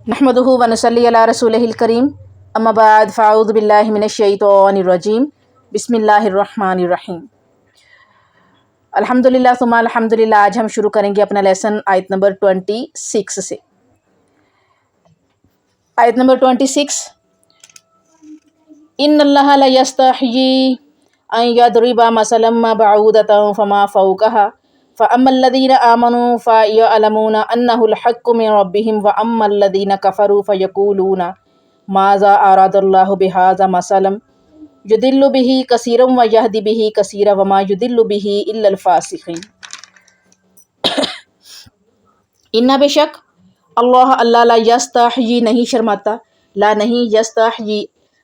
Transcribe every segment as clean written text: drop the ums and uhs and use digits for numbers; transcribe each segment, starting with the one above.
نحمدہ و نصلی علی رسولہ الکریم، اما بعد فاعوذ باللہ من الشیطان الرجیم، بسم اللہ الرحمن الرحیم۔ الحمدللہ ثم الحمدللہ۔ آج ہم شروع کریں گے اپنا لیسن آیت نمبر 26 سے۔ آیت نمبر 26، ان اللہ لا یستحیی ان یضرب مثلا ما بعودۃ فما فوقها فأما الذین آمنوا فیعلمون انہ الحق من ربہم واما الذین کفروا فیقولون ماذا اراد اللہ بہذا مثلا یضل بہ کثیرا ویہدی بہ کثیرا وما یضل بہ الا الفاسقین۔ ان بے شک اللہ لا یستحیی نہیں شرماتا، لا نہیں یستحیی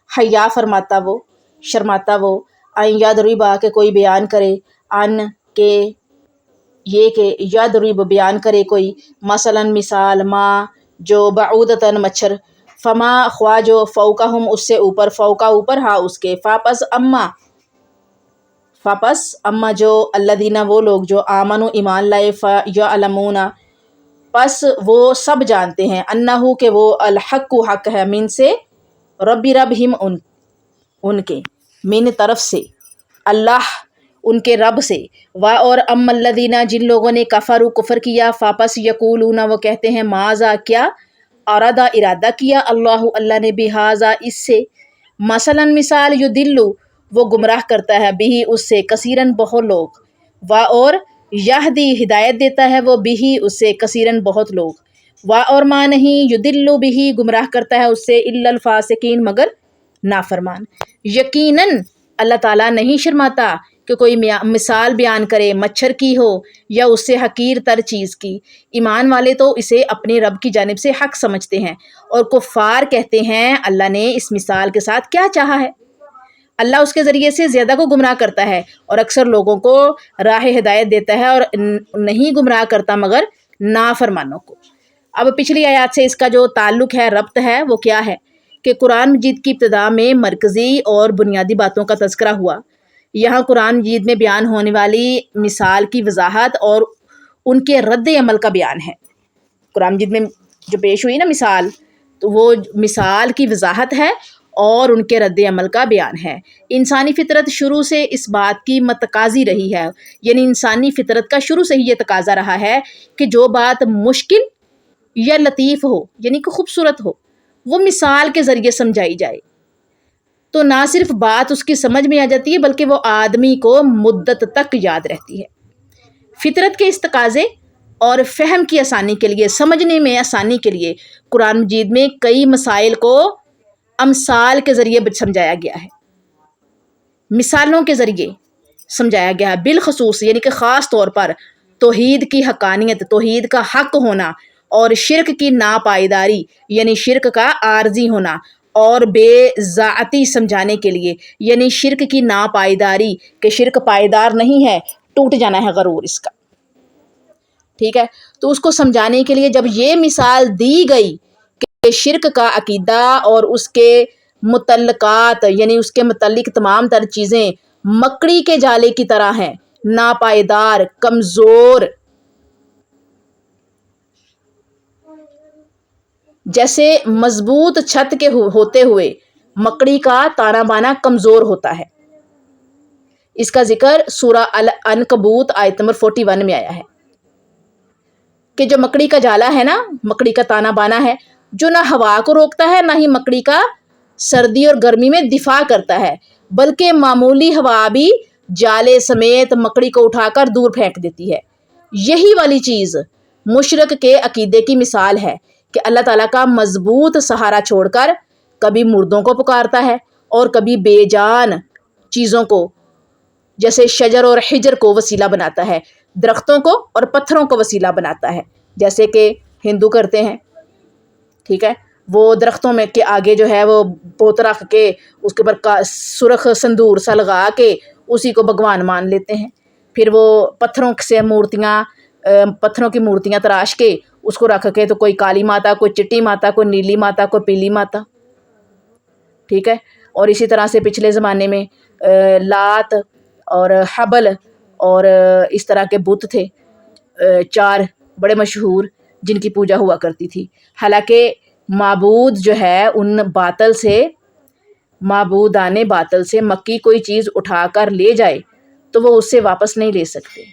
حیا فرماتا وہ، شرماتا وہ، ان یضربا کہ کوئی بیان کرے، ان کے یہ کہ یضرب بیان کرے کوئی، مثلا مثال، ما جو بعودتاً مچھر، فما خواہ جو فوقہم اس سے اوپر، فوقہ اوپر ہاں اس کے، فاپس اما جو الذین وہ لوگ جو آمنوا ایمان لائے، فیعلمون پس وہ سب جانتے ہیں، انہو کہ وہ الحق حق ہے، من سے ربہم ان کے، من طرف سے اللہ ان کے رب سے، اور اما الذین جن لوگوں نے کفروا کفر کیا، فاپس یقولون وہ کہتے ہیں، ماذا کیا، ارادہ ارادہ کیا، اللہ نے بہذا اس سے، مثلا مثال، یضل وہ گمراہ کرتا ہے، بہ اس سے، کثیرن بہت لوگ، اور یہدی ہدایت دیتا ہے وہ، بہ اس سے، کثیرن بہت لوگ، اور ما نہیں، یضل بہ گمراہ کرتا ہے اس سے، الا الفاسقین مگر نافرمان۔ یقیناً اللہ تعالیٰ نہیں شرماتا کہ کوئی مثال بیان کرے مچھر کی ہو یا اس سے حقیر تر چیز کی، ایمان والے تو اسے اپنے رب کی جانب سے حق سمجھتے ہیں، اور کفار کہتے ہیں اللہ نے اس مثال کے ساتھ کیا چاہا ہے، اللہ اس کے ذریعے سے زیادہ کو گمراہ کرتا ہے اور اکثر لوگوں کو راہ ہدایت دیتا ہے اور نہیں گمراہ کرتا مگر نافرمانوں کو۔ اب پچھلی آیات سے اس کا جو تعلق ہے، ربط ہے، وہ کیا ہے کہ قرآن مجید کی ابتدا میں مرکزی اور بنیادی باتوں کا تذکرہ ہوا، یہاں قرآن مجید میں بیان ہونے والی مثال کی وضاحت اور ان کے رد عمل کا بیان ہے۔ قرآن مجید میں جو پیش ہوئی نا مثال، تو وہ مثال کی وضاحت ہے اور ان کے رد عمل کا بیان ہے۔ انسانی فطرت شروع سے اس بات کی متقاضی رہی ہے، یعنی انسانی فطرت کا شروع سے ہی یہ تقاضا رہا ہے کہ جو بات مشکل یا لطیف ہو، یعنی کہ خوبصورت ہو، وہ مثال کے ذریعے سمجھائی جائے، تو نہ صرف بات اس کی سمجھ میں آ جاتی ہے بلکہ وہ آدمی کو مدت تک یاد رہتی ہے۔ فطرت کے اس تقاضے اور فہم کی آسانی کے لیے، سمجھنے میں آسانی کے لیے، قرآن مجید میں کئی مسائل کو امثال کے ذریعے سمجھایا گیا ہے، مثالوں کے ذریعے سمجھایا گیا ہے، بالخصوص یعنی کہ خاص طور پر توحید کی حقانیت، توحید کا حق ہونا، اور شرک کی ناپائیداری یعنی شرک کا عارضی ہونا، اور بے ذاتی سمجھانے کے لیے، یعنی شرک کی ناپائیداری کہ شرک پائیدار نہیں ہے، ٹوٹ جانا ہے غرور اس کا، ٹھیک ہے۔ تو اس کو سمجھانے کے لیے جب یہ مثال دی گئی کہ شرک کا عقیدہ اور اس کے متعلقات یعنی اس کے متعلق تمام تر چیزیں مکڑی کے جالے کی طرح ہیں، ناپائیدار، کمزور، جیسے مضبوط چھت کے ہوتے ہوئے مکڑی کا تانا بانا کمزور ہوتا ہے۔ اس کا ذکر سورہ العنکبوت آیت نمبر 41 میں آیا ہے کہ جو مکڑی کا جالا ہے نا، مکڑی کا تانا بانا ہے، جو نہ ہوا کو روکتا ہے، نہ ہی مکڑی کا سردی اور گرمی میں دفاع کرتا ہے، بلکہ معمولی ہوا بھی جالے سمیت مکڑی کو اٹھا کر دور پھینک دیتی ہے۔ یہی والی چیز مشرک کے عقیدے کی مثال ہے کہ اللہ تعالیٰ کا مضبوط سہارا چھوڑ کر کبھی مردوں کو پکارتا ہے اور کبھی بے جان چیزوں کو جیسے شجر اور حجر کو وسیلہ بناتا ہے، درختوں کو اور پتھروں کو وسیلہ بناتا ہے، جیسے کہ ہندو کرتے ہیں، ٹھیک ہے۔ وہ درختوں میں کے آگے جو ہے وہ بت رکھ کے اس کے اوپر سرخ سندور سا لگا کے اسی کو بھگوان مان لیتے ہیں، پھر وہ پتھروں کی مورتیاں تراش کے اس کو رکھ کے تو کوئی کالی ماتا، کوئی چٹی ماتا، کوئی نیلی ماتا، کوئی پیلی ماتا، ٹھیک ہے۔ اور اسی طرح سے پچھلے زمانے میں لات اور حبل اور اس طرح کے بت تھے 4 بڑے مشہور جن کی پوجا ہوا کرتی تھی. حالانکہ معبود جو ہے ان باطل سے، معبودان باطل سے مکی کوئی چیز اٹھا کر لے جائے تو وہ اس سے واپس نہیں لے سکتے.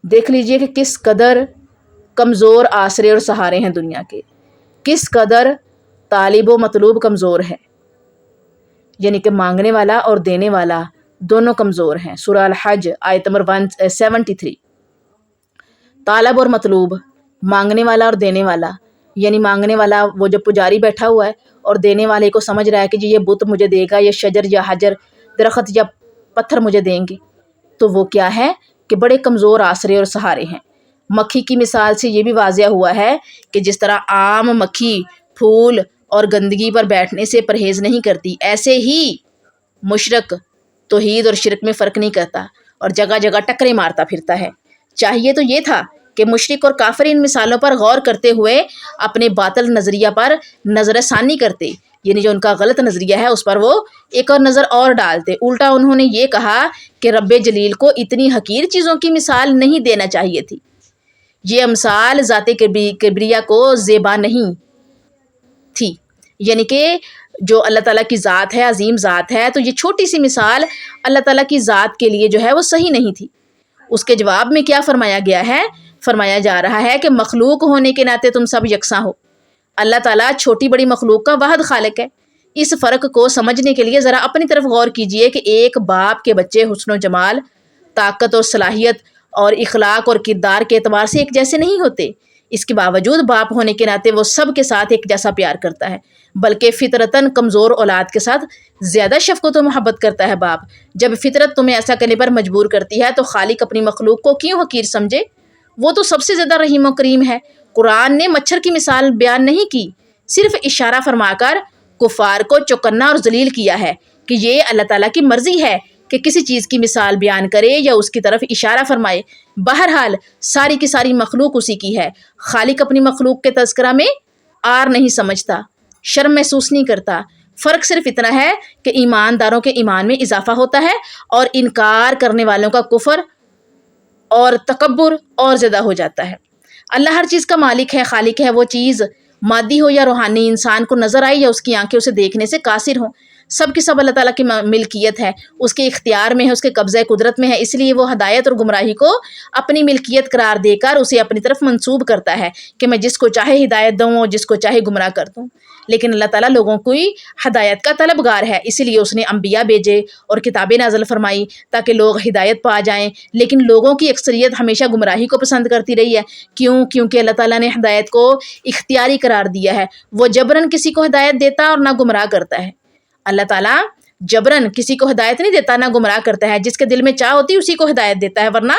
دیکھ لیجئے کہ کس قدر کمزور آسرے اور سہارے ہیں دنیا کے، کس قدر طالب و مطلوب کمزور ہے، یعنی کہ مانگنے والا اور دینے والا دونوں کمزور ہیں. سورہ الحج آیت نمبر 173. طالب اور مطلوب، مانگنے والا اور دینے والا، یعنی مانگنے والا وہ جو پجاری بیٹھا ہوا ہے اور دینے والے کو سمجھ رہا ہے کہ جی یہ بت مجھے دے گا، یہ شجر یا حجر درخت یا پتھر مجھے دیں گے، تو وہ کیا ہے کہ بڑے کمزور آسرے اور سہارے ہیں. مکھی کی مثال سے یہ بھی واضح ہوا ہے کہ جس طرح عام مکھی پھول اور گندگی پر بیٹھنے سے پرہیز نہیں کرتی، ایسے ہی مشرک توحید اور شرک میں فرق نہیں کرتا اور جگہ جگہ ٹکرے مارتا پھرتا ہے. چاہیے تو یہ تھا کہ مشرک اور کافر ان مثالوں پر غور کرتے ہوئے اپنے باطل نظریہ پر نظر ثانی کرتے، یعنی جو ان کا غلط نظریہ ہے اس پر وہ ایک اور نظر اور ڈالتے. الٹا انہوں نے یہ کہا کہ رب جلیل کو اتنی حقیر چیزوں کی مثال نہیں دینا چاہیے تھی. یہ امثال ذات کبریا کو زیبا نہیں تھی، یعنی کہ جو اللہ تعالیٰ کی ذات ہے، عظیم ذات ہے، تو یہ چھوٹی سی مثال اللہ تعالیٰ کی ذات کے لیے جو ہے وہ صحیح نہیں تھی. اس کے جواب میں کیا فرمایا گیا ہے؟ فرمایا جا رہا ہے کہ مخلوق ہونے کے ناطے تم سب یکساں ہو. اللہ تعالیٰ چھوٹی بڑی مخلوق کا واحد خالق ہے. اس فرق کو سمجھنے کے لیے ذرا اپنی طرف غور کیجئے کہ ایک باپ کے بچے حسن و جمال، طاقت اور صلاحیت اور اخلاق اور کردار کے اعتبار سے ایک جیسے نہیں ہوتے. اس کے باوجود باپ ہونے کے ناطے وہ سب کے ساتھ ایک جیسا پیار کرتا ہے، بلکہ فطرتاً کمزور اولاد کے ساتھ زیادہ شفقت و محبت کرتا ہے باپ. جب فطرت تمہیں ایسا کرنے پر مجبور کرتی ہے تو خالق اپنی مخلوق کو کیوں حقیر سمجھے؟ وہ تو سب سے زیادہ رحیم و کریم ہے. قرآن نے مچھر کی مثال بیان نہیں کی، صرف اشارہ فرما کر کفار کو چوکنا اور ذلیل کیا ہے کہ یہ اللہ تعالیٰ کی مرضی ہے کہ کسی چیز کی مثال بیان کرے یا اس کی طرف اشارہ فرمائے. بہرحال ساری کی ساری مخلوق اسی کی ہے. خالق اپنی مخلوق کے تذکرہ میں آر نہیں سمجھتا، شرم محسوس نہیں کرتا. فرق صرف اتنا ہے کہ ایمانداروں کے ایمان میں اضافہ ہوتا ہے اور انکار کرنے والوں کا کفر اور تکبر اور زیادہ ہو جاتا ہے. اللہ ہر چیز کا مالک ہے، خالق ہے. وہ چیز مادی ہو یا روحانی، انسان کو نظر آئے یا اس کی آنکھیں اسے دیکھنے سے قاصر ہوں، سب کی سب اللہ تعالیٰ کی ملکیت ہے، اس کے اختیار میں ہے، اس کے قبضہ قدرت میں ہے. اس لیے وہ ہدایت اور گمراہی کو اپنی ملکیت قرار دے کر اسے اپنی طرف منسوب کرتا ہے کہ میں جس کو چاہے ہدایت دوں اور جس کو چاہے گمراہ کر دوں. لیکن اللہ تعالیٰ لوگوں کو ہدایت کا طلبگار ہے، اسی لیے اس نے انبیاء بھیجے اور کتابیں نازل فرمائی تاکہ لوگ ہدایت پا جائیں. لیکن لوگوں کی اکثریت ہمیشہ گمراہی کو پسند کرتی رہی ہے. کیونکہ اللہ تعالیٰ نے ہدایت کو اختیاری قرار دیا ہے. وہ جبراً کسی کو ہدایت دیتا اور نہ گمراہ کرتا ہے. اللہ تعالیٰ جبراً کسی کو ہدایت نہیں دیتا، نہ گمراہ کرتا ہے. جس کے دل میں چاہ ہوتی اسی کو ہدایت دیتا ہے، ورنہ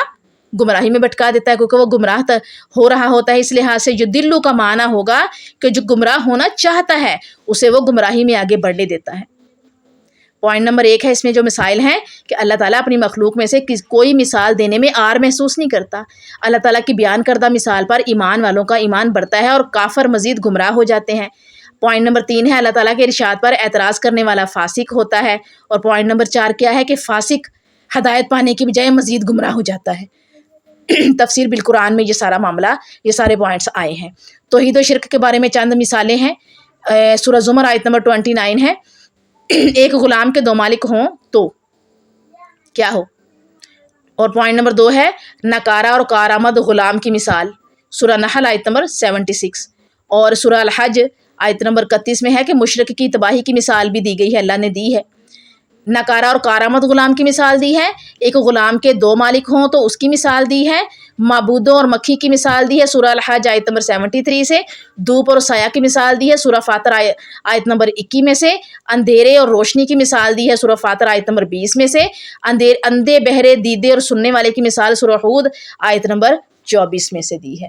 گمراہی میں بھٹکا دیتا ہے، کیونکہ وہ گمراہ ہو رہا ہوتا ہے. اس لحاظ سے جو دلو کا معنی ہوگا کہ جو گمراہ ہونا چاہتا ہے اسے وہ گمراہی میں آگے بڑھنے دیتا ہے. پوائنٹ نمبر 1 ہے اس میں جو مسائل ہیں کہ اللہ تعالیٰ اپنی مخلوق میں سے کوئی مثال دینے میں آر محسوس نہیں کرتا. اللہ تعالیٰ کی بیان کردہ مثال پر ایمان والوں کا ایمان بڑھتا ہے اور کافر مزید گمراہ ہو جاتے ہیں. پوائنٹ نمبر 3 ہے اللہ تعالیٰ کے ارشاد پر اعتراض کرنے والا فاسق ہوتا ہے. اور پوائنٹ نمبر 4 کیا ہے کہ فاسق ہدایت پانے کی بجائے مزید گمراہ ہو جاتا ہے. تفسیر بالقرآن میں یہ سارا معاملہ، یہ سارے پوائنٹس آئے ہیں. توحید و شرک کے بارے میں چند مثالیں ہیں. سورہ زمر آیت نمبر 29 ہے، ایک غلام کے 2 مالک ہوں تو کیا ہو. اور پوائنٹ نمبر 2 ہے نکارہ اور کارآمد غلام کی مثال، سورہ نحل آیت نمبر 76. اور سورہ الحج آیت نمبر 31 میں ہے کہ مشرک کی تباہی کی مثال بھی دی گئی ہے، اللہ نے دی ہے. نکارہ اور کارآمد غلام کی مثال دی ہے. ایک غلام کے 2 مالک ہوں تو اس کی مثال دی ہے. معبودوں اور مکھی کی مثال دی ہے، سورہ الحج آیت نمبر 73 سے. دھوپ اور سایہ کی مثال دی ہے، سورہ فاطر آیت نمبر 21 میں سے. اندھیرے اور روشنی کی مثال دی ہے، سورہ فاطر آیت نمبر 20 میں سے. اندھے بہرے دیدے اور سننے والے کی مثال سورہ ہود آیت نمبر 24 میں سے دی ہے.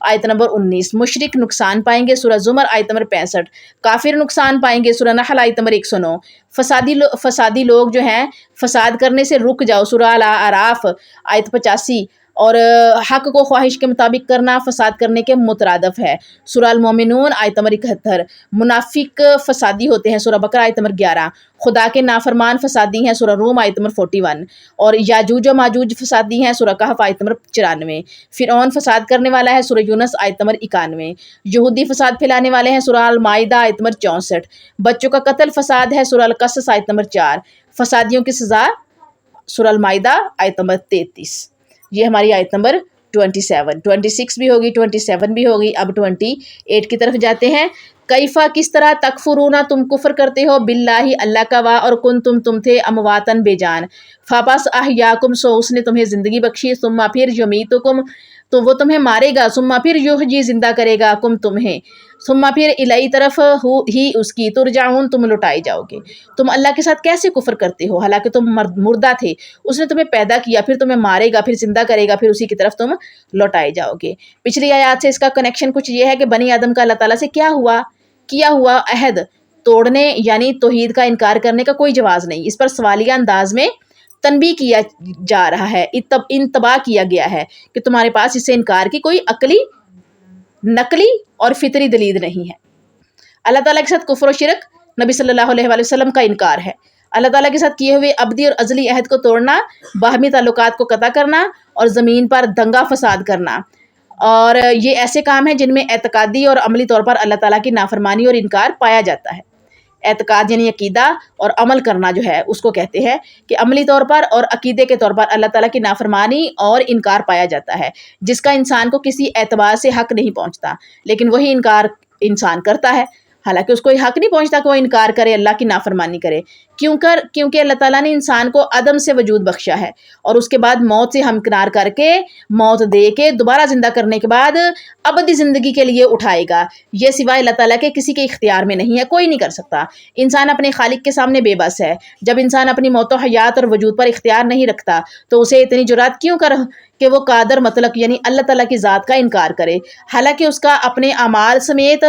آیت نمبر 19، مشرک نقصان پائیں گے سورہ زمر آیت نمبر 65، کافر نقصان پائیں گے سورہ نحل آیت نمبر 109، فسادی لوگ جو ہیں فساد کرنے سے رک جاؤ سورہ الاعراف آیت 85، اور حق کو خواہش کے مطابق کرنا فساد کرنے کے مترادف ہے سورہ المومنون آیت نمبر 71، منافق فسادی ہوتے ہیں سورہ بقرہ آیت نمبر 11، خدا کے نافرمان فسادی ہیں سورہ روم آیت نمبر 41، اور یاجوج و ماجوج فسادی ہیں سورہ کہف آیت نمبر 94، فرعون فساد کرنے والا ہے سورہ یونس آیت نمبر 91، یہودی فساد پھیلانے والے ہیں سورہ المائدہ آیت نمبر 64، بچوں کا قتل فساد ہے سورہ القصص آیت نمبر 4، فسادیوں کی سزا سورہ المائدہ آیت نمبر 33۔ یہ ہماری آیت نمبر 26 بھی ہوگی، 27 بھی ہوگی، اب 28 کی طرف جاتے ہیں۔ کیفا کس طرح تکفرون تم کفر کرتے ہو باللہ اللہ کا وا اور تم تھے امواتن بے جان، فاپس احیاکم سو اس نے تمہیں زندگی بخشی، ثم پھر یمیتکم تو وہ تمہیں مارے گا، ثم پھر یحیی زندہ کرے گا کم تمہیں، ثم پھر الی طرف ہی اس کی ترجعون تم لوٹائے جاؤ گے۔ تم اللہ کے ساتھ کیسے کفر کرتے ہو حالانکہ تم مردہ تھے، اس نے تمہیں پیدا کیا، پھر تمہیں مارے گا، پھر زندہ کرے گا، پھر اسی کی طرف تم لوٹائے جاؤ گے۔ پچھلی آیات سے اس کا کنیکشن کچھ یہ ہے کہ بنی آدم کا اللہ تعالیٰ سے کیا ہوا عہد توڑنے یعنی توحید کا انکار کرنے کا کوئی جواز نہیں، اس پر سوالیہ انداز میں تنبیہ کیا جا رہا ہے، انتباہ کیا گیا ہے کہ تمہارے پاس اس سے انکار کی کوئی عقلی، نقلی اور فطری دلیل نہیں ہے۔ اللہ تعالیٰ کے ساتھ کفر و شرک نبی صلی اللہ علیہ وآلہ وسلم کا انکار ہے، اللہ تعالیٰ کے ساتھ کیے ہوئے ابدی اور ازلی عہد کو توڑنا، باہمی تعلقات کو قطع کرنا اور زمین پر دنگا فساد کرنا، اور یہ ایسے کام ہیں جن میں اعتقادی اور عملی طور پر اللہ تعالیٰ کی نافرمانی اور انکار پایا جاتا ہے۔ اعتقاد یعنی عقیدہ، اور عمل کرنا جو ہے اس کو کہتے ہیں کہ عملی طور پر اور عقیدے کے طور پر اللہ تعالیٰ کی نافرمانی اور انکار پایا جاتا ہے، جس کا انسان کو کسی اعتبار سے حق نہیں پہنچتا، لیکن وہی انکار انسان کرتا ہے، حالانکہ اس کو یہ حق نہیں پہنچتا کہ وہ انکار کرے، اللہ کی نافرمانی کرے، کیونکہ اللہ تعالیٰ نے انسان کو عدم سے وجود بخشا ہے اور اس کے بعد موت سے ہمکنار کر کے، موت دے کے دوبارہ زندہ کرنے کے بعد ابدی زندگی کے لیے اٹھائے گا۔ یہ سوائے اللہ تعالیٰ کے کسی کے اختیار میں نہیں ہے، کوئی نہیں کر سکتا۔ انسان اپنے خالق کے سامنے بے بس ہے۔ جب انسان اپنی موت و حیات اور وجود پر اختیار نہیں رکھتا تو اسے اتنی جرات کیوں کر کہ وہ قادر مطلق یعنی اللہ تعالیٰ کی ذات کا انکار کرے، حالانکہ اس کا اپنے اعمال سمیت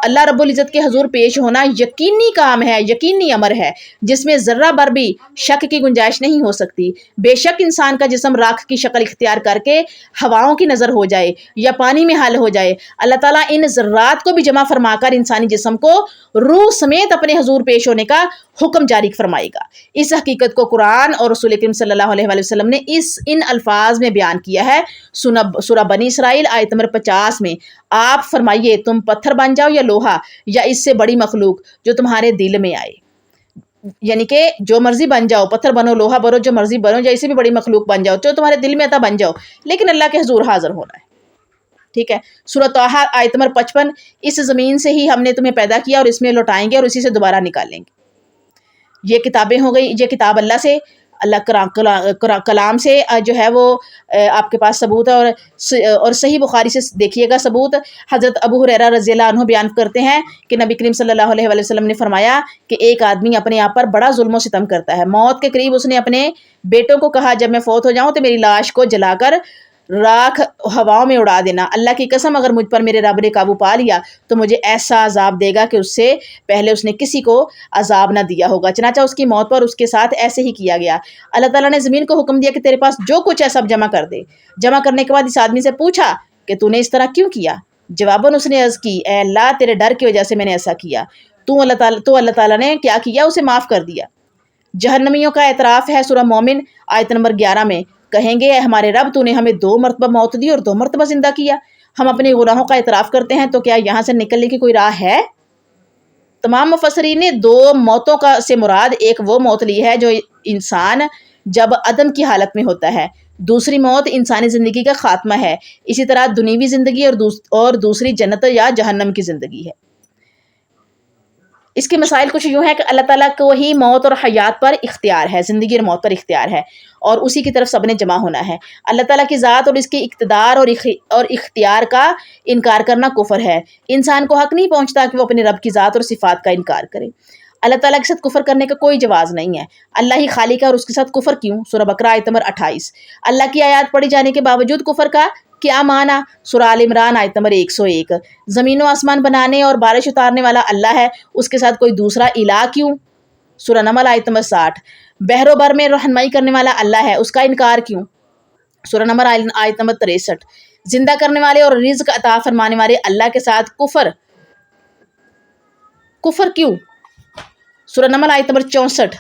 اللہ رب العزت کے حضور پیش ہونا یقینی کام ہے، یقینی امر ہے، جس میں ذرہ بر بھی شک کی گنجائش نہیں ہو سکتی۔ بے شک انسان کا جسم راکھ کی شکل اختیار کر کے ہواؤں کی نظر ہو جائے یا پانی میں حل ہو جائے، اللہ تعالیٰ ان ذرات کو بھی جمع فرما کر انسانی جسم کو روح سمیت اپنے حضور پیش ہونے کا حکم جاری فرمائے گا۔ اس حقیقت کو قرآن اور رسول کریم صلی اللہ علیہ وآلہ وسلم نے ان الفاظ میں بیان کیا ہے۔ سورہ بنی اسرائیل آیت نمبر 50 میں، آپ فرمائیے تم پتھر بن جاؤ یا لوہا یا اس سے بڑی مخلوق جو تمہارے دل میں آئے، یعنی کہ جو مرضی بن جاؤ، پتھر بنو، لوہا بنو، جو مرضی بنو، یا اس سے بھی بڑی مخلوق بن جاؤ، جو تمہارے دل میں آتا بن جاؤ، لیکن اللہ کے حضور حاضر ہونا ہے۔ ٹھیک ہے، سورہ طٰہٰ آیت نمبر 55، اس زمین سے ہی ہم نے تمہیں پیدا کیا اور اس میں لوٹائیں گے اور اسی سے دوبارہ نکالیں گے۔ یہ کتابیں ہو گئی، یہ کتاب اللہ سے، اللہ کلام سے جو ہے وہ آپ کے پاس ثبوت ہے، اور صحیح بخاری سے دیکھیے گا ثبوت۔ حضرت ابو ہریرہ رضی اللہ عنہ بیان کرتے ہیں کہ نبی کریم صلی اللہ علیہ وآلہ وسلم نے فرمایا کہ ایک آدمی اپنے آپ پر بڑا ظلم و ستم کرتا ہے۔ موت کے قریب اس نے اپنے بیٹوں کو کہا جب میں فوت ہو جاؤں تو میری لاش کو جلا کر راکھ ہواؤں میں اڑا دینا، اللہ کی قسم اگر مجھ پر میرے رب نے قابو پا لیا تو مجھے ایسا عذاب دے گا کہ اس سے پہلے اس نے کسی کو عذاب نہ دیا ہوگا۔ چنانچہ اس کی موت پر اس کے ساتھ ایسے ہی کیا گیا۔ اللہ تعالیٰ نے زمین کو حکم دیا کہ تیرے پاس جو کچھ ہے سب جمع کر دے۔ جمع کرنے کے بعد اس آدمی سے پوچھا کہ تو نے اس طرح کیوں کیا؟ جواباً اس نے عرض کی، اے اللہ تیرے ڈر کی وجہ سے میں نے ایسا کیا۔ تو اللہ تعالیٰ نے کیا کیا؟ اسے معاف کر دیا۔ جہنمیوں کا اعتراف ہے سورہ مومن آیت نمبر 11 میں، کہیں گے اے ہمارے رب تو نے ہمیں 2 مرتبہ موت دی اور 2 مرتبہ زندہ کیا، ہم اپنے گناہوں کا اعتراف کرتے ہیں تو کیا یہاں سے نکلنے کی کوئی راہ ہے؟ تمام مفسرین نے 2 موتوں سے مراد ایک وہ موت لی ہے جو انسان جب عدم کی حالت میں ہوتا ہے، دوسری موت انسانی زندگی کا خاتمہ ہے، اسی طرح دنیوی زندگی اور دوسری جنت یا جہنم کی زندگی ہے۔ اس کے مسائل کچھ یوں ہے کہ اللہ تعالیٰ کو ہی موت اور حیات پر اختیار ہے، زندگی اور موت پر اختیار ہے، اور اسی کی طرف سب نے جمع ہونا ہے۔ اللہ تعالیٰ کی ذات اور اس کے اقتدار اور اختیار کا انکار کرنا کفر ہے۔ انسان کو حق نہیں پہنچتا کہ وہ اپنے رب کی ذات اور صفات کا انکار کرے۔ اللہ تعالیٰ کے ساتھ کفر کرنے کا کوئی جواز نہیں ہے۔ اللہ ہی خالق ہے اور اس کے ساتھ کفر کیوں؟ سورہ بقرہ آیت نمبر 28۔ اللہ کی آیات پڑھی جانے کے باوجود کفر کا کیا معنی؟ سورہ آل عمران آیت نمبر 101۔ زمین و آسمان بنانے اور بارش اتارنے والا اللہ ہے، اس کے ساتھ کوئی دوسرا الہ کیوں؟ سورہ نمل آیت نمبر 60۔ بحر و بر میں رہنمائی کرنے والا اللہ ہے، اس کا انکار کیوں؟ سورہ نمبر آیت نمبر 63۔ زندہ کرنے والے اور رزق عطا فرمانے والے اللہ کے ساتھ کفر کیوں؟ سورہ نمل آیت نمبر 64۔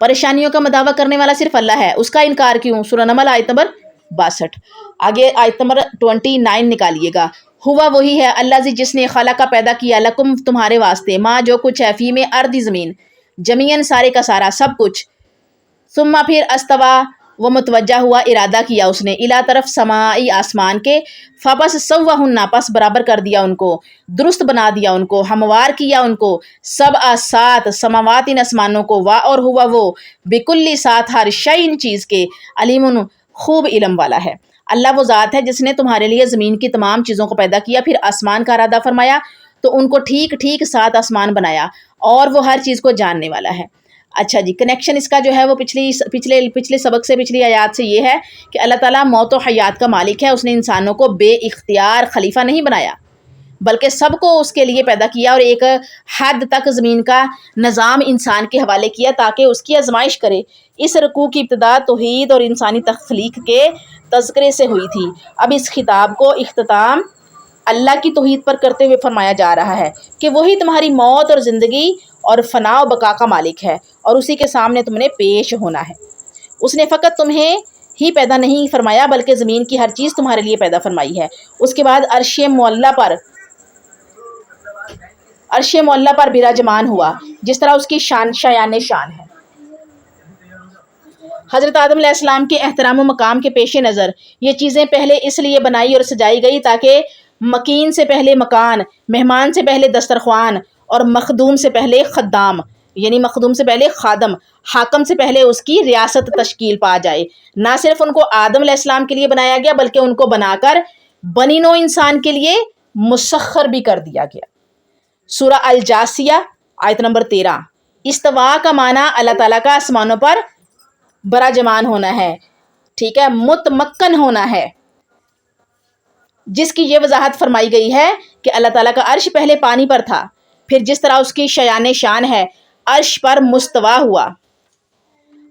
پریشانیوں کا مداوع کرنے والا صرف اللہ ہے، اس کا انکار کیوں؟ سورہ نمل آیت نمبر 62۔ آگے آیت نمبر 29 نکالیے گا۔ ہوا وہی ہے اللہ جس نے خلق پیدا کیا لکم تمہارے واسطے ماں جو کچھ ہے فی میں ارض زمین جميعاً سارے کا سارا سب کچھ، ثم پھر استوا وہ متوجہ ہوا ارادہ کیا اس نے الا طرف سمائی آسمان کے، فبس سوہن پس برابر کر دیا ان کو، درست بنا دیا ان کو، ہموار کیا ان کو، سب سات سماوات ان آسمانوں کو، وا اور ہوا وہ بکلی ساتھ ہر شیء چیز کے، علیم خوب علم والا ہے۔ اللہ وہ ذات ہے جس نے تمہارے لیے زمین کی تمام چیزوں کو پیدا کیا، پھر آسمان کا ارادہ فرمایا تو ان کو ٹھیک ٹھیک 7 آسمان بنایا، اور وہ ہر چیز کو جاننے والا ہے۔ اچھا جی، کنیکشن اس کا جو ہے وہ پچھلے سبق سے، پچھلی آیات سے یہ ہے کہ اللہ تعالیٰ موت و حیات کا مالک ہے، اس نے انسانوں کو بے اختیار خلیفہ نہیں بنایا بلکہ سب کو اس کے لیے پیدا کیا، اور ایک حد تک زمین کا نظام انسان کے حوالے کیا تاکہ اس کی آزمائش کرے۔ اس رکوع کی ابتدا توحید اور انسانی تخلیق کے تذکرے سے ہوئی تھی، اب اس خطاب کو اختتام اللہ کی توحید پر کرتے ہوئے فرمایا جا رہا ہے کہ وہی تمہاری موت اور زندگی اور فنا و بقا کا مالک ہے، اور اسی کے سامنے تم نے پیش ہونا ہے۔ اس نے فقط تمہیں ہی پیدا نہیں فرمایا بلکہ زمین کی ہر چیز تمہارے لیے پیدا فرمائی ہے۔ اس کے بعد عرش معلیٰ پر براجمان ہوا، جس طرح اس کی شان شان ہے۔ حضرت آدم علیہ السلام کے احترام و مقام کے پیش نظر یہ چیزیں پہلے اس لیے بنائی اور سجائی گئی تاکہ مکین سے پہلے مکان، مہمان سے پہلے دسترخوان، اور مخدوم سے پہلے خدام، یعنی مخدوم سے پہلے خادم، حاکم سے پہلے اس کی ریاست تشکیل پا جائے۔ نہ صرف ان کو آدم علیہ السلام کے لیے بنایا گیا بلکہ ان کو بنا کر بنی نوع انسان کے لیے مسخر بھی کر دیا گیا۔ سورہ الجاثیہ آیت نمبر 13۔ استوا کا معنی اللہ تعالیٰ کا آسمانوں پر براجمان ہونا ہے، ٹھیک ہے، متمکن ہونا ہے، جس کی یہ وضاحت فرمائی گئی ہے کہ اللہ تعالیٰ کا عرش پہلے پانی پر تھا، پھر جس طرح اس کی شان ہے عرش پر مستوا ہوا۔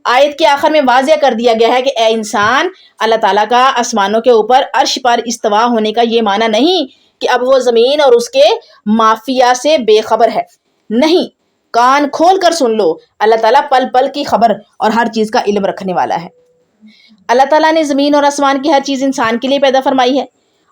آیت کے آخر میں واضح کر دیا گیا ہے کہ اے انسان، اللہ تعالیٰ کا آسمانوں کے اوپر عرش پر استوا ہونے کا یہ معنی نہیں کہ اب وہ زمین اور اس کے مافیا سے بے خبر ہے، نہیں، کان کھول کر سن لو، اللہ تعالیٰ پل پل کی خبر اور ہر چیز کا علم رکھنے والا ہے۔ اللہ تعالیٰ نے زمین اور آسمان کی ہر چیز انسان کے لیے پیدا فرمائی ہے۔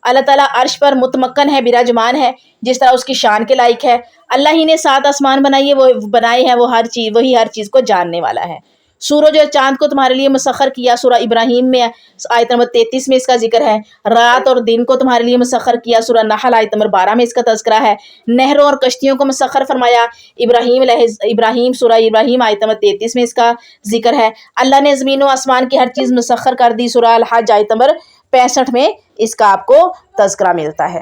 اللہ تعالیٰ عرش پر متمکن ہے، براجمان ہے، جس طرح اس کی شان کے لائق ہے۔ اللہ ہی نے 7 آسمان بنائے ہیں، وہی ہر چیز کو جاننے والا ہے۔ سورج اور چاند کو تمہارے لیے مسخر کیا، سورہ ابراہیم میں آیت نمبر 33 میں اس کا ذکر ہے۔ رات اور دن کو تمہارے لیے مسخر کیا، سورہ نحل آیت نمبر 12 میں اس کا تذکرہ ہے۔ نہروں اور کشتیوں کو مسخر فرمایا، سورہ ابراہیم آیت نمبر 33 میں اس کا ذکر ہے۔ اللہ نے زمین و آسمان کی ہر چیز مسخر کر دی، سورہ الحج آیت نمبر 65 میں اس کا آپ کو تذکرہ ملتا ہے۔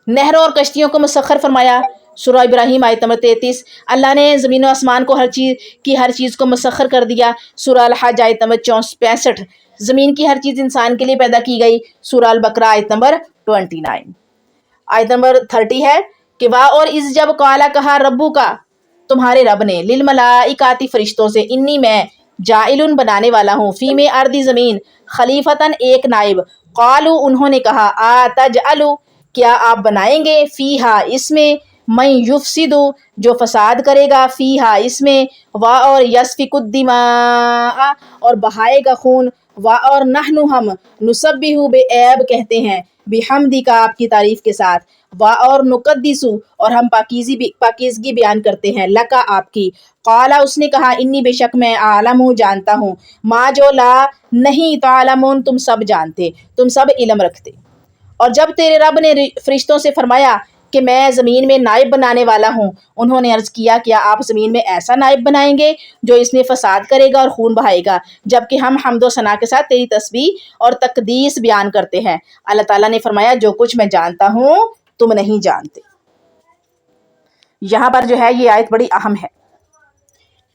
نہروں اور کشتیوں کو مسخر فرمایا، سورہ ابراہیم آیت نمبر 33۔ اللہ نے زمین و آسمان کو ہر چیز کو مسخر کر دیا، سورہ الحج آیت نمبر 65۔ زمین کی ہر چیز انسان کے لیے پیدا کی گئی، سورہ البقرہ آیت نمبر 29۔ آیت نمبر 30 ہے کہ اور اس جب قالا کہا ربو کا تمہارے رب نے للملائکاتی فرشتوں سے، انی میں جائلن بنانے والا ہوں، فی میں ارضی زمین خلیفتاً ایک نائب، قالو انہوں نے کہا آتجعلو کیا آپ بنائیں گے، فیہا اس میں، من یفسدو جو فساد کرے گا، فیہا اس میں، اور یسفک الدماء اور بہائے گا خون، اور نحنو ہم نسبحو بے عیب کہتے ہیں، بحمدک آپ کی تعریف کے ساتھ، اور نقدسو اور ہم پاکیزگی بیان کرتے ہیں، لکا آپ کی، قالا اس نے کہا انی بے شک میں عالم ہوں جانتا ہوں، ما جو لا نہیں تعلمون تم سب جانتے، تم سب علم رکھتے۔ اور جب تیرے رب نے فرشتوں سے فرمایا کہ میں زمین میں نائب بنانے والا ہوں، انہوں نے عرض کیا کیا آپ زمین میں ایسا نائب بنائیں گے جو اس میں فساد کرے گا اور خون بہائے گا، جبکہ ہم حمد و ثنا کے ساتھ تیری تسبیح اور تقدیس بیان کرتے ہیں۔ اللہ تعالیٰ نے فرمایا جو کچھ میں جانتا ہوں تم نہیں جانتے۔ یہاں پر جو ہے یہ آیت بڑی اہم ہے۔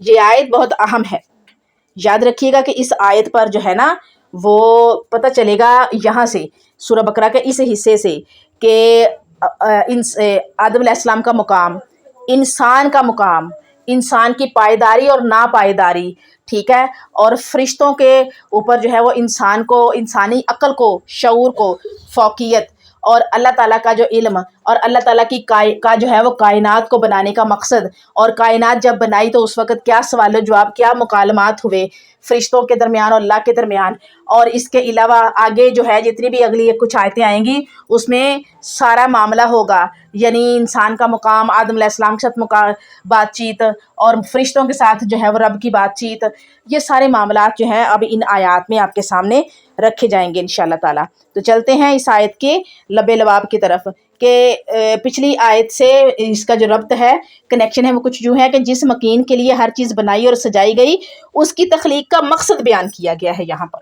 یہ آیت بہت اہم ہے، یاد رکھیے گا کہ اس آیت پر جو ہے نا وہ پتہ چلے گا یہاں سے سورہ بقرہ کے اس حصے سے کہ آدم علیہ السلام کا مقام، انسان کا مقام، انسان کی پائیداری اور ناپائیداری، ٹھیک ہے، اور فرشتوں کے اوپر جو ہے وہ انسان کو، انسانی عقل کو، شعور کو فوقیت، اور اللہ تعالیٰ کا جو علم اور اللہ تعالیٰ کی کا جو ہے وہ کائنات کو بنانے کا مقصد، اور کائنات جب بنائی تو اس وقت کیا سوال و جواب، کیا مکالمات ہوئے فرشتوں کے درمیان اور اللہ کے درمیان، اور اس کے علاوہ آگے جو ہے جتنی بھی اگلی کچھ آیتیں آئیں گی اس میں سارا معاملہ ہوگا، یعنی انسان کا مقام، آدم علیہ السلام کے ساتھ بات چیت، اور فرشتوں کے ساتھ جو ہے وہ رب کی بات چیت، یہ سارے معاملات جو ہیں اب ان آیات میں آپ کے سامنے رکھے جائیں گے انشاءاللہ تعالیٰ۔ تو چلتے ہیں اس آیت کے لب لباب کی طرف کہ پچھلی آیت سے اس کا جو ربط ہے، کنیکشن ہے، وہ کچھ یوں ہے کہ جس مکین کے لیے ہر چیز بنائی اور سجائی گئی اس کی تخلیق کا مقصد بیان کیا گیا ہے یہاں پر۔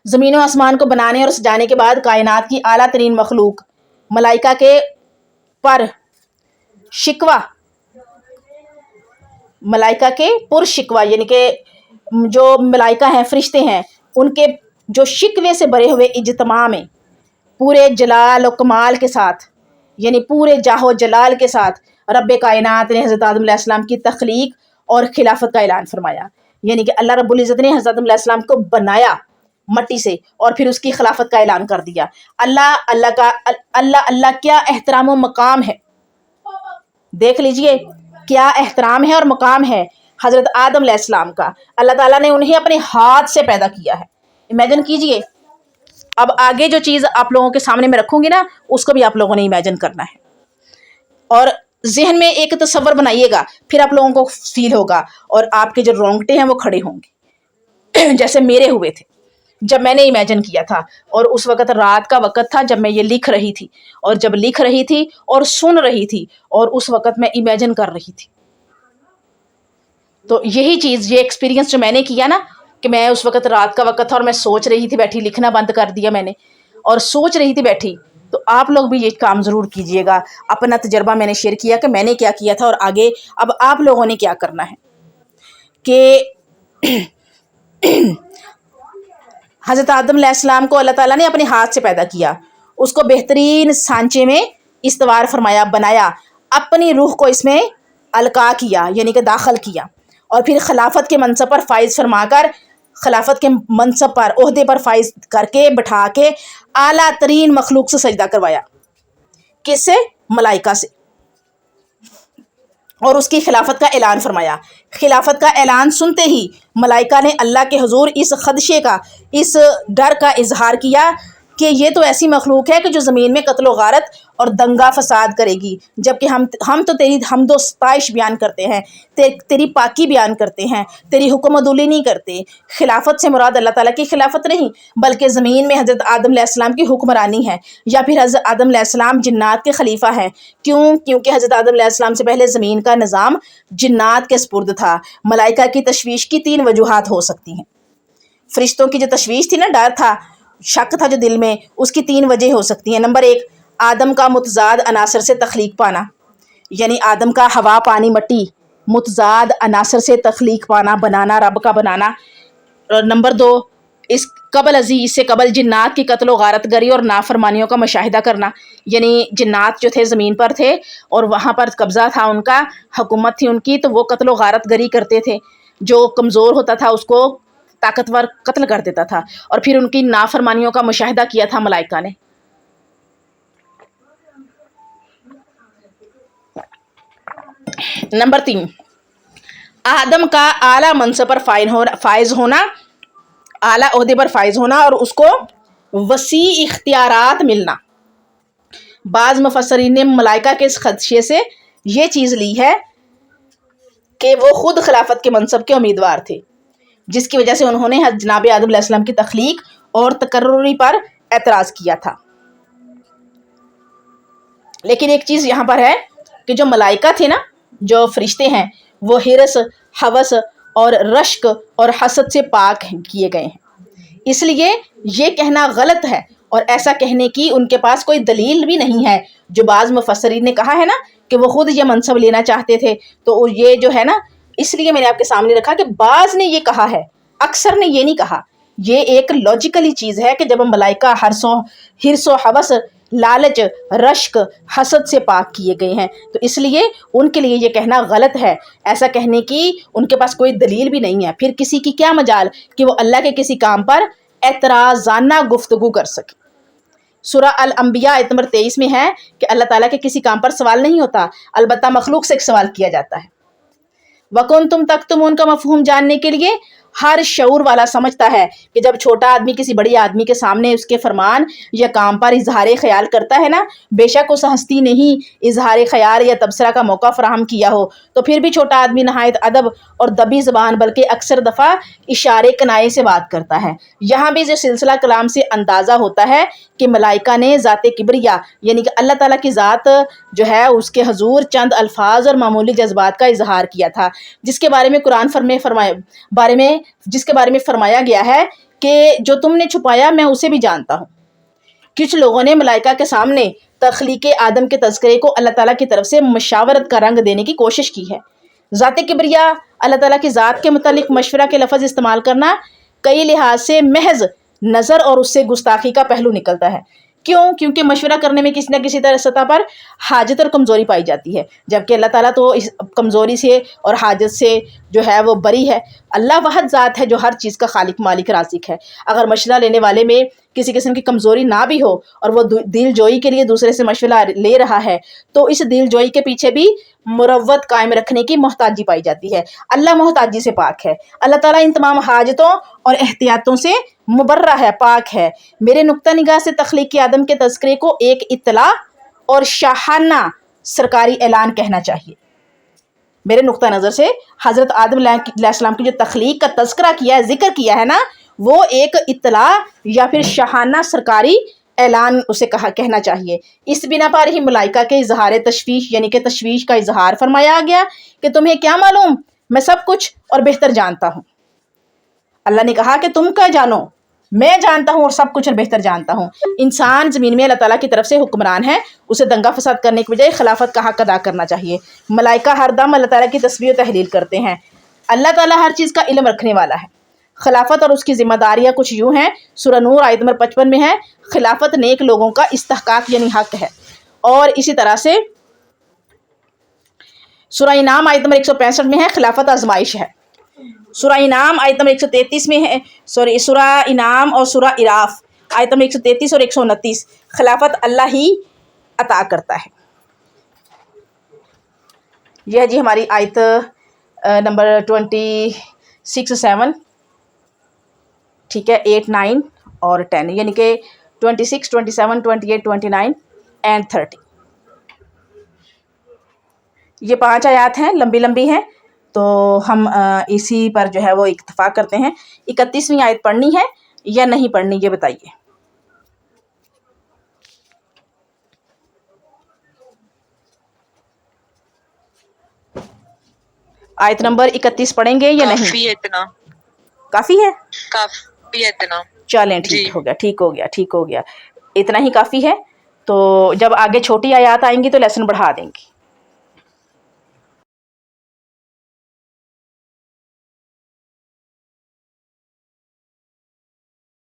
زمین و آسمان کو بنانے اور سجانے کے بعد کائنات کی اعلیٰ ترین مخلوق ملائکہ کے پر شکوہ، ملائکہ کے پر شکوہ، یعنی کہ جو ملائکہ ہیں، فرشتے ہیں، ان کے جو شکوے سے بھرے ہوئے اجتماع میں پورے جلال و کمال کے ساتھ، یعنی پورے جاہ و جلال کے ساتھ رب کائنات نے حضرت آدم علیہ السلام کی تخلیق اور خلافت کا اعلان فرمایا، یعنی کہ اللہ رب العزت نے حضرت آدم علیہ السلام کو بنایا مٹی سے اور پھر اس کی خلافت کا اعلان کر دیا۔ اللہ کیا احترام و مقام ہے، دیکھ لیجئے کیا احترام ہے اور مقام ہے حضرت آدم علیہ السلام کا۔ اللہ تعالیٰ نے انہیں اپنے ہاتھ سے پیدا کیا ہے، امیجن کیجئے۔ اب آگے جو چیز آپ لوگوں کے سامنے میں رکھوں گی نا اس کو بھی آپ لوگوں نے امیجن کرنا ہے، اور ذہن میں ایک تصور بنائیے گا، پھر آپ لوگوں کو فیل ہوگا اور آپ کے جو رونگٹے ہیں وہ کھڑے ہوں گے جیسے میرے ہوئے تھے جب میں نے امیجن کیا تھا، اور اس وقت رات کا وقت تھا جب میں یہ لکھ رہی تھی، اور جب لکھ رہی تھی اور سن رہی تھی اور اس وقت میں امیجن کر رہی تھی، تو یہی چیز، یہ ایکسپیرینس جو میں نے کیا نا کہ میں اس وقت رات کا وقت تھا اور میں سوچ رہی تھی بیٹھی، لکھنا بند کر دیا میں نے اور سوچ رہی تھی بیٹھی، تو آپ لوگ بھی یہ کام ضرور کیجئے گا۔ اپنا تجربہ میں نے شیئر کیا کہ میں نے کیا کیا تھا اور آگے اب آپ لوگوں نے کیا کرنا ہے کہ حضرت آدم علیہ السلام کو اللہ تعالیٰ نے اپنے ہاتھ سے پیدا کیا، اس کو بہترین سانچے میں استوار فرمایا، بنایا، اپنی روح کو اس میں القاء کیا، یعنی کہ داخل کیا، اور پھر خلافت کے منصب پر فائز فرما کر، خلافت کے منصب پر، عہدے پر فائز کر کے بٹھا کے اعلیٰ ترین مخلوق سے سجدہ کروایا، کس سے؟ ملائکہ سے، اور اس کی خلافت کا اعلان فرمایا۔ خلافت کا اعلان سنتے ہی ملائکہ نے اللہ کے حضور اس خدشے کا، اس ڈر کا اظہار کیا کہ یہ تو ایسی مخلوق ہے کہ جو زمین میں قتل و غارت اور دنگا فساد کرے گی، جبکہ ہم تو تیری حمد و ستائش بیان کرتے ہیں، تیری پاکی بیان کرتے ہیں، تیری حکم عدولی نہیں کرتے۔ خلافت سے مراد اللہ تعالیٰ کی خلافت نہیں بلکہ زمین میں حضرت آدم علیہ السلام کی حکمرانی ہے، یا پھر حضرت آدم علیہ السلام جنات کے خلیفہ ہیں۔ کیونکہ حضرت آدم علیہ السلام سے پہلے زمین کا نظام جنات کے سپرد تھا۔ ملائکہ کی تشویش کی 3 وجوہات ہو سکتی ہیں۔ فرشتوں کی جو تشویش تھی نا، ڈر تھا، شک تھا جو دل میں، اس کی 3 وجہ ہو سکتی ہیں۔ نمبر 1، آدم کا متضاد عناصر سے تخلیق پانا، یعنی آدم کا ہوا، پانی، مٹی، متضاد عناصر سے تخلیق پانا، بنانا، رب کا بنانا۔ اور نمبر 2، اس سے قبل جنات کی قتل و غارت گری اور نافرمانیوں کا مشاہدہ کرنا، یعنی جنات جو تھے زمین پر تھے اور وہاں پر قبضہ تھا ان کا، حکومت تھی ان کی، تو وہ قتل و غارت گری کرتے تھے، جو کمزور ہوتا تھا اس کو طاقتور قتل کر دیتا تھا، اور پھر ان کی نافرمانیوں کا مشاہدہ کیا تھا ملائکہ نے۔ نمبر 3، آدم کا اعلیٰ منصب پر فائز ہونا، اعلیٰ عہدے پر فائز ہونا اور اس کو وسیع اختیارات ملنا۔ بعض مفسرین نے ملائکہ کے اس خدشے سے یہ چیز لی ہے کہ وہ خود خلافت کے منصب کے امیدوار تھے، جس کی وجہ سے انہوں نے جناب آدم علیہ السلام کی تخلیق اور تقرری پر اعتراض کیا تھا۔ لیکن ایک چیز یہاں پر ہے کہ جو ملائکہ تھے نا، جو فرشتے ہیں، وہ حرص، ہوس اور رشک اور حسد سے پاک کیے گئے ہیں، اس لیے یہ کہنا غلط ہے، اور ایسا کہنے کی ان کے پاس کوئی دلیل بھی نہیں ہے۔ جو بعض مفسرین نے کہا ہے نا کہ وہ خود یہ منصب لینا چاہتے تھے، تو یہ جو ہے نا اس لیے میں نے آپ کے سامنے رکھا کہ بعض نے یہ کہا ہے، اکثر نے یہ نہیں کہا. یہ ایک لاجیکلی چیز ہے کہ جب ہم ملائکہ حرص و حوث، لالچ، رشک، حسد سے پاک کیے گئے ہیں، تو اس لیے ان کے لیے یہ کہنا غلط ہے. ایسا کہنے کی ان کے پاس کوئی دلیل بھی نہیں ہے. پھر کسی کی کیا مجال کہ وہ اللہ کے کسی کام پر اعتراضانہ گفتگو کر سکے. سورہ الانبیاء آیت نمبر 23 میں ہے کہ اللہ تعالیٰ کے کسی کام پر سوال نہیں ہوتا، البتہ مخلوق سے ایک سوال کیا جاتا ہے. وَكُنْتُمْ تَكْتُمُونَ کا مفہوم جاننے کے لیے ہر شعور والا سمجھتا ہے کہ جب چھوٹا آدمی کسی بڑی آدمی کے سامنے اس کے فرمان یا کام پر اظہار خیال کرتا ہے نا، بے شک اس ہستی نے ہی اظہار خیال یا تبصرہ کا موقع فراہم کیا ہو، تو پھر بھی چھوٹا آدمی نہایت ادب اور دبی زبان بلکہ اکثر دفعہ اشارے کنائے سے بات کرتا ہے. یہاں بھی جو سلسلہ کلام سے اندازہ ہوتا ہے کہ ملائکہ نے ذات کبریا یعنی کہ اللہ تعالیٰ کی ذات جو ہے اس کے حضور چند الفاظ اور معمولی جذبات کا اظہار کیا تھا، جس کے بارے میں قرآن جس کے بارے میں فرمایا گیا ہے کہ جو تم نے چھپایا میں اسے بھی جانتا ہوں. کچھ لوگوں نے ملائکہ کے سامنے تخلیق آدم کے تذکرے کو اللہ تعالیٰ کی طرف سے مشاورت کا رنگ دینے کی کوشش کی ہے. ذات کبریا، اللہ تعالیٰ کی ذات کے متعلق مشورہ کے لفظ استعمال کرنا کئی لحاظ سے محض نظر اور اس سے گستاخی کا پہلو نکلتا ہے. کیوں؟ کیونکہ مشورہ کرنے میں کسی نہ کسی طرح سطح پر حاجت اور کمزوری پائی جاتی ہے، جبکہ اللہ تعالیٰ تو اس کمزوری سے اور حاجت سے جو ہے وہ بری ہے. اللہ واحد ذات ہے جو ہر چیز کا خالق، مالک، رازق ہے. اگر مشورہ لینے والے میں کسی قسم کی کمزوری نہ بھی ہو اور وہ دل جوئی کے لیے دوسرے سے مشورہ لے رہا ہے، تو اس دل جوئی کے پیچھے بھی مروت قائم رکھنے کی محتاجی پائی جاتی ہے. اللہ محتاجی سے پاک ہے. اللہ تعالیٰ ان تمام حاجتوں اور احتیاطوں سے مبرہ ہے، پاک ہے. میرے نقطہ نگاہ سے تخلیق آدم کے تذکرے کو ایک اطلاع اور شاہانہ سرکاری اعلان کہنا چاہیے. میرے نقطہ نظر سے حضرت آدم علیہ السلام کی جو تخلیق کا تذکرہ کیا ہے، ذکر کیا ہے نا، وہ ایک اطلاع یا پھر شاہانہ سرکاری اعلان اسے کہنا چاہیے. اس بنا پر ہی ملائکہ کے اظہار تشویش یعنی کہ تشویش کا اظہار فرمایا گیا کہ تمہیں کیا معلوم، میں سب کچھ اور بہتر جانتا ہوں. اللہ نے کہا کہ تم کیا جانو، میں جانتا ہوں اور سب کچھ اور بہتر جانتا ہوں. انسان زمین میں اللہ تعالیٰ کی طرف سے حکمران ہے، اسے دنگا فساد کرنے کی بجائے خلافت کا حق ادا کرنا چاہیے. ملائکہ ہر دم اللہ تعالیٰ کی تسبیح و تحلیل کرتے ہیں. اللہ تعالیٰ ہر چیز کا علم رکھنے والا ہے. خلافت اور اس کی ذمہ داریاں کچھ یوں ہیں. سورہ نور آیت نمبر 55 میں ہے، خلافت نیک لوگوں کا استحقاق یعنی حق ہے. اور اسی طرح سے سورہ انعام آیت نمبر 165 میں ہے، خلافت آزمائش ہے. سورہ انعام آیت نمبر 133 میں ہے، سورہ انعام اور سورہ اعراف آیت نمبر 133 اور 129، خلافت اللہ ہی عطا کرتا ہے. یہ ہے جی ہماری آیت نمبر 26-7، ٹھیک ہے، 8، 9 اور 10، یعنی کہ 26، 27، 28، 29 اینڈ 30. یہ 5 آیات ہیں، لمبی لمبی ہیں، تو ہم اسی پر جو ہے وہ اتفاق کرتے ہیں. 31ویں آیت پڑھنی ہے یا نہیں پڑھنی، یہ بتائیے. آیت نمبر 31 پڑھیں گے یا نہیں؟ کافی ہے اتنا. کافی ہے؟ کافی ہے اتنا. چلیں ٹھیک ہو گیا. اتنا ہی کافی ہے. تو جب آگے چھوٹی آیات آئیں گی تو لیسن بڑھا دیں گے.